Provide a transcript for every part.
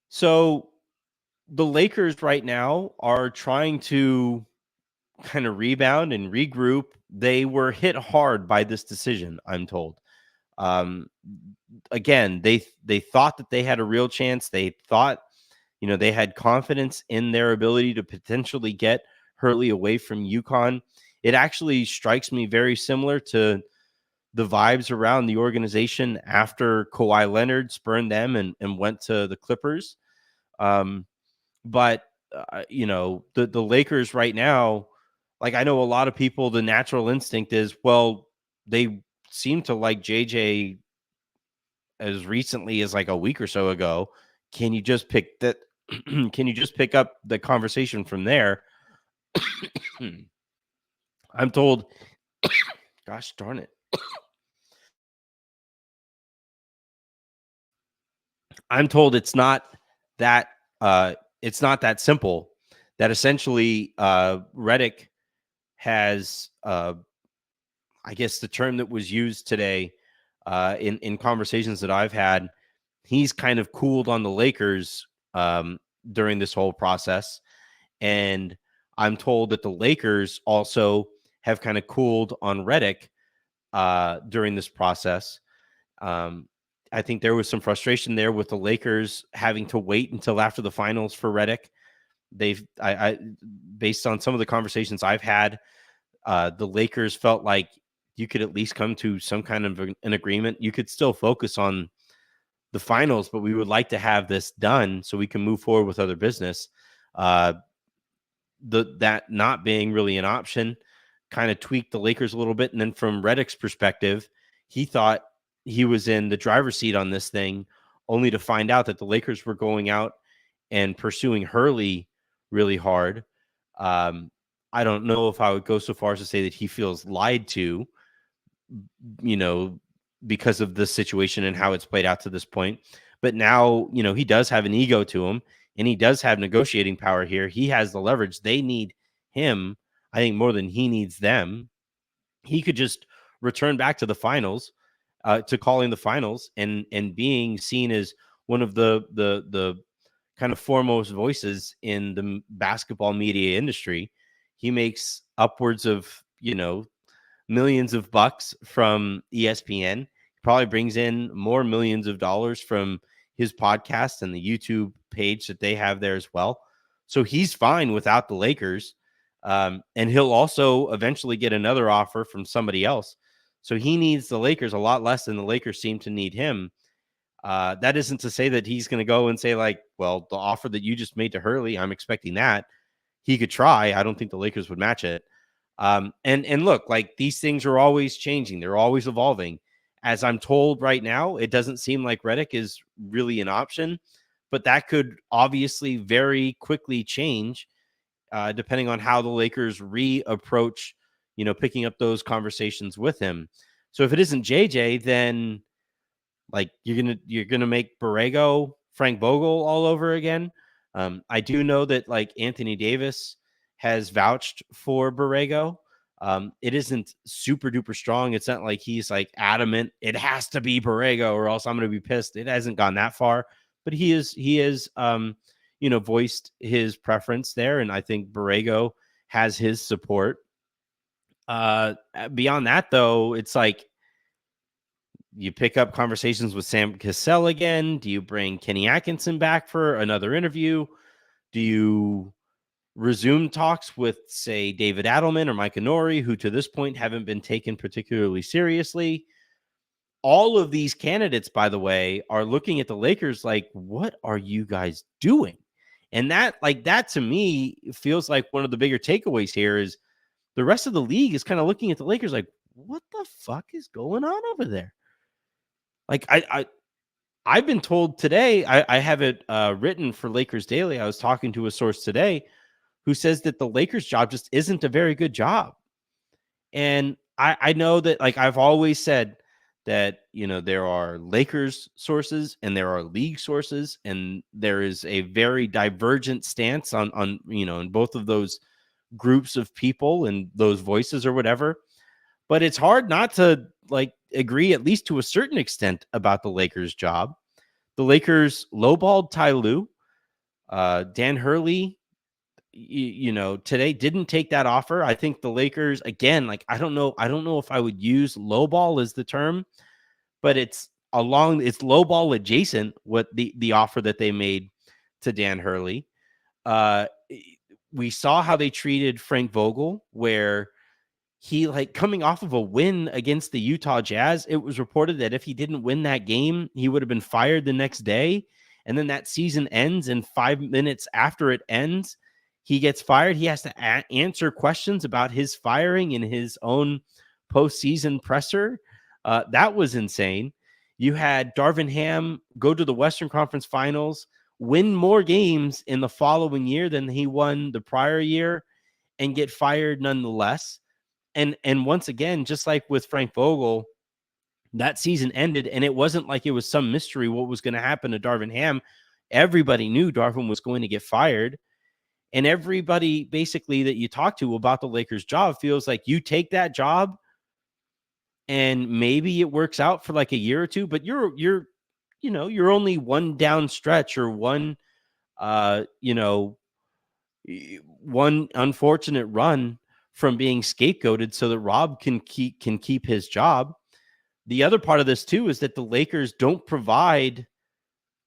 So the Lakers right now are trying to kind of rebound and regroup. They were hit hard by this decision, I'm told. Um, Again, they thought that they had a real chance. They thought, they had confidence in their ability to potentially get Hurley away from UConn. It actually strikes me very similar to the vibes around the organization after Kawhi Leonard spurned them and went to the Clippers. Um, but the Lakers right now, like, I know a lot of people, the natural instinct is, well, they seem to like JJ as recently as like a week or so ago. Can you just pick that? Can you just pick up the conversation from there? I'm told, gosh darn it. I'm told that it's not that simple. That essentially Redick has I guess the term that was used today in conversations that I've had, he's kind of cooled on the Lakers during this whole process, and I'm told that the Lakers also have kind of cooled on Redick during this process. Um, I think there was some frustration there with the Lakers having to wait until after the finals for Redick. Based on some of the conversations I've had, the Lakers felt like you could at least come to some kind of an agreement. You could still focus on the finals, but we would like to have this done so we can move forward with other business. Uh, that not being really an option kind of tweaked the Lakers a little bit. And then from Redick's perspective, he thought he was in the driver's seat on this thing, only to find out that the Lakers were going out and pursuing Hurley really hard. I don't know if I would go so far as to say that he feels lied to, you know, because of the situation and how it's played out to this point. But now, he does have an ego to him, and he does have negotiating power here. He has the leverage. They need him, I think, more than he needs them. He could just return back to the finals, to calling the finals and being seen as one of the kind of foremost voices in the basketball media industry. He makes upwards of, millions of bucks from ESPN. He probably brings in more millions of dollars from his podcast and the YouTube page that they have there as well. So he's fine without the Lakers. And he'll also eventually get another offer from somebody else. So he needs the Lakers a lot less than the Lakers seem to need him. That isn't to say that he's going to go and say, like, well, the offer that you just made to Hurley, I'm expecting that. He could try. I don't think the Lakers would match it. And look, like, these things are always changing. They're always evolving. As I'm told right now, it doesn't seem like Redick is really an option, but that could obviously very quickly change depending on how the Lakers reapproach, picking up those conversations with him. So if it isn't JJ, then like you're gonna make Borrego Frank Vogel all over again. I do know that, like, Anthony Davis has vouched for Borrego. It isn't super duper strong. It's not like he's like adamant it has to be Borrego or else I'm going to be pissed. It hasn't gone that far, but he is voiced his preference there, and I think Borrego has his support. Beyond that, though, it's like you pick up conversations with Sam Cassell again. Do you bring Kenny Atkinson back for another interview? Do you resume talks with, say, David Adelman or Mike Nori, who to this point haven't been taken particularly seriously? All of these candidates, by the way, are looking at the Lakers like, what are you guys doing? And that to me feels like one of the bigger takeaways here is the rest of the league is kind of looking at the Lakers like, what the fuck is going on over there? Like, I've been told today, I have it written for Lakers Daily. I was talking to a source today who says that the Lakers job just isn't a very good job. And I know that, like, I've always said that, there are Lakers sources and there are league sources, and there is a very divergent stance on in both of those groups of people and those voices or whatever. But it's hard not to, like, agree at least to a certain extent about the Lakers job. The Lakers lowballed Ty Lue. Dan Hurley, today didn't take that offer. I think the Lakers, again, like, I don't know if I would use lowball as the term, but it's lowball adjacent, what the offer that they made to Dan Hurley. Uh, we saw how they treated Frank Vogel, where he, like, coming off of a win against the Utah Jazz, it was reported that if he didn't win that game, he would have been fired the next day. And then that season ends, and 5 minutes after it ends, he gets fired. He has to answer questions about his firing in his own postseason presser. That was insane. You had Darvin Ham go to the Western Conference Finals, win more games in the following year than he won the prior year, and get fired nonetheless. And once again, just like with Frank Vogel, that season ended, and it wasn't like it was some mystery what was going to happen to Darvin Ham. Everybody knew Darvin was going to get fired. And everybody basically that you talk to about the Lakers job feels like you take that job and maybe it works out for like a year or two, but you're only one down stretch, or one unfortunate run from being scapegoated so that Rob can keep his job. The other part of this too is that the Lakers don't provide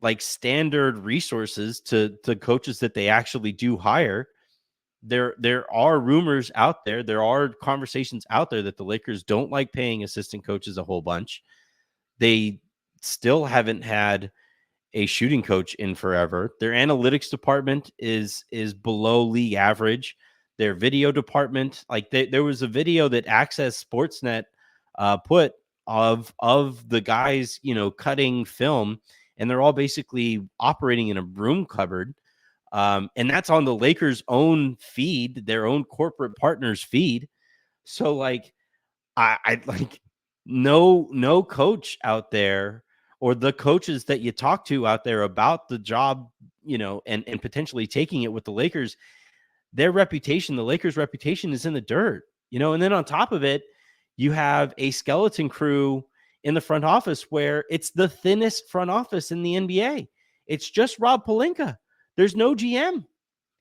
like standard resources to coaches that they actually do hire. There are rumors out there. There are conversations out there that the Lakers don't like paying assistant coaches a whole bunch. They still haven't had a shooting coach in forever. Their analytics department is below league average. Their video department, like there was a video that Access Sportsnet put of the guys, cutting film, and they're all basically operating in a broom cupboard. And that's on the Lakers' own feed, their own corporate partners' feed. So, like, I like no coach out there, or the coaches that you talk to out there about the job, and potentially taking it with the Lakers, their reputation, the Lakers' reputation, is in the dirt, and then on top of it, you have a skeleton crew in the front office where it's the thinnest front office in the NBA. It's just Rob Pelinka. There's no GM.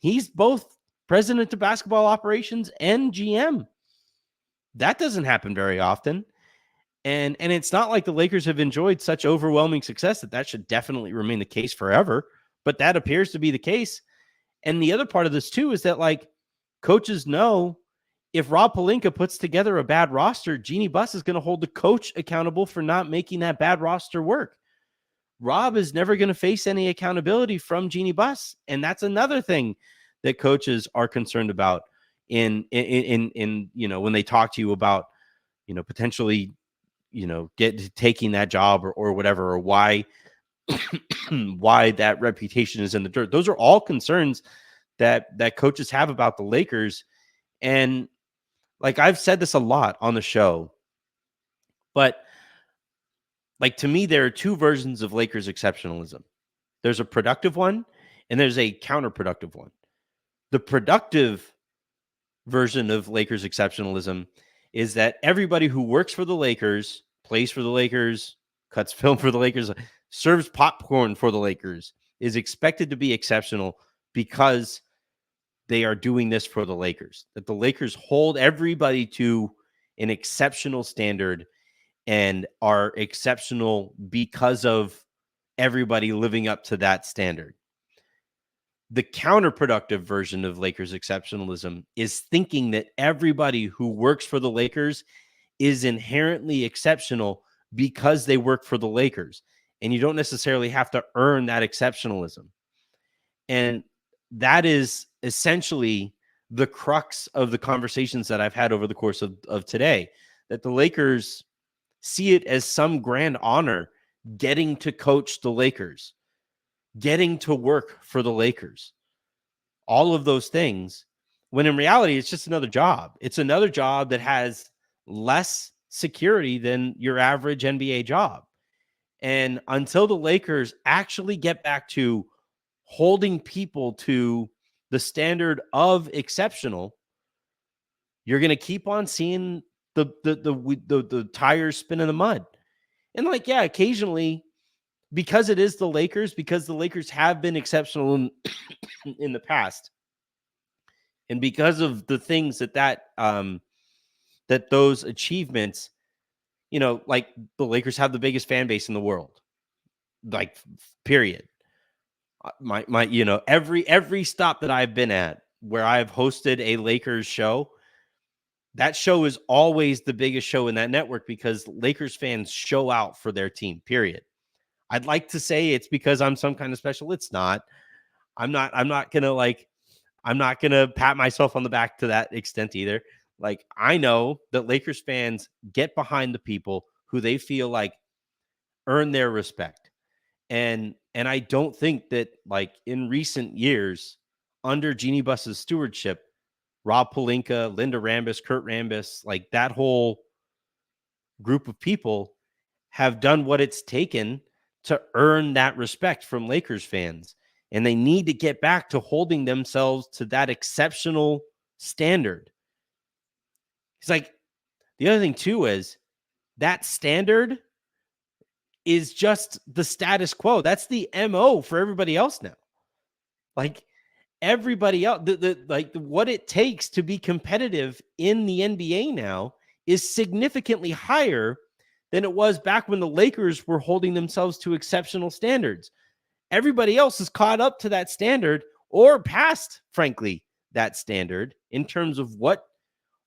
He's both president of basketball operations and GM. That doesn't happen very often. And it's not like the Lakers have enjoyed such overwhelming success that should definitely remain the case forever. But that appears to be the case. And the other part of this too is that, like, coaches know if Rob Pelinka puts together a bad roster, Jeannie Buss is going to hold the coach accountable for not making that bad roster work. Rob is never going to face any accountability from Jeannie Buss. And that's another thing that coaches are concerned about in when they talk to you about, potentially, taking that job or whatever, or why that reputation is in the dirt. Those are all concerns that coaches have about the Lakers. And, like, I've said this a lot on the show, but, like, to me, there are two versions of Lakers exceptionalism. There's a productive one and there's a counterproductive one. The productive version of Lakers exceptionalism is that everybody who works for the Lakers, plays for the Lakers, cuts film for the Lakers, serves popcorn for the Lakers, is expected to be exceptional because they are doing this for the Lakers. That the Lakers hold everybody to an exceptional standard and are exceptional because of everybody living up to that standard. The counterproductive version of Lakers exceptionalism is thinking that everybody who works for the Lakers is inherently exceptional because they work for the Lakers. And you don't necessarily have to earn that exceptionalism. And that is essentially the crux of the conversations that I've had over the course of today, that the Lakers see it as some grand honor getting to coach the Lakers, getting to work for the Lakers, all of those things, when in reality, it's just another job. It's another job that has less security than your average NBA job. And until the Lakers actually get back to holding people to the standard of exceptional, you're going to keep on seeing the tires spin in the mud. And, like, yeah, occasionally because it is the Lakers, because the Lakers have been exceptional in the past, and because of the things that those achievements, like the Lakers have the biggest fan base in the world, like period. My every stop that I've been at where I've hosted a Lakers show, that show is always the biggest show in that network because Lakers fans show out for their team, period. I'd like to say it's because I'm some kind of special. It's not. I'm not gonna pat myself on the back to that extent either. Like, I know that Lakers fans get behind the people who they feel like earn their respect. And I don't think that, like, in recent years, under Jeannie Buss's stewardship, Rob Pelinka, Linda Rambis, Kurt Rambis, like that whole group of people have done what it's taken to earn that respect from Lakers fans. And they need to get back to holding themselves to that exceptional standard. It's like, the other thing too is that standard is just the status quo. That's the MO for everybody else now. Like, everybody else, what it takes to be competitive in the NBA now is significantly higher than it was back when the Lakers were holding themselves to exceptional standards. Everybody else is caught up to that standard or past, frankly, that standard in terms of what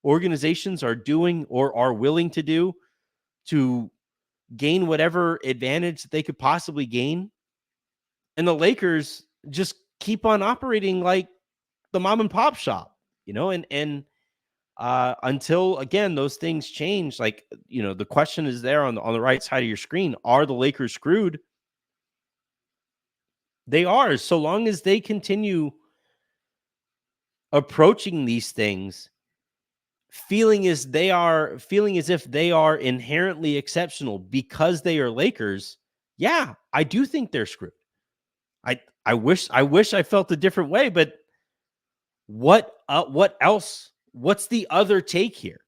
organizations are doing or are willing to do to gain whatever advantage that they could possibly gain. And the Lakers just keep on operating like the mom and pop shop, and until, again, those things change, like, the question is there on the right side of your screen. Are the Lakers screwed? They are, so long as they continue approaching these things feeling as if they are inherently exceptional because they are Lakers. Yeah, I do think they're screwed. I wish I felt a different way, but what else? What's the other take here?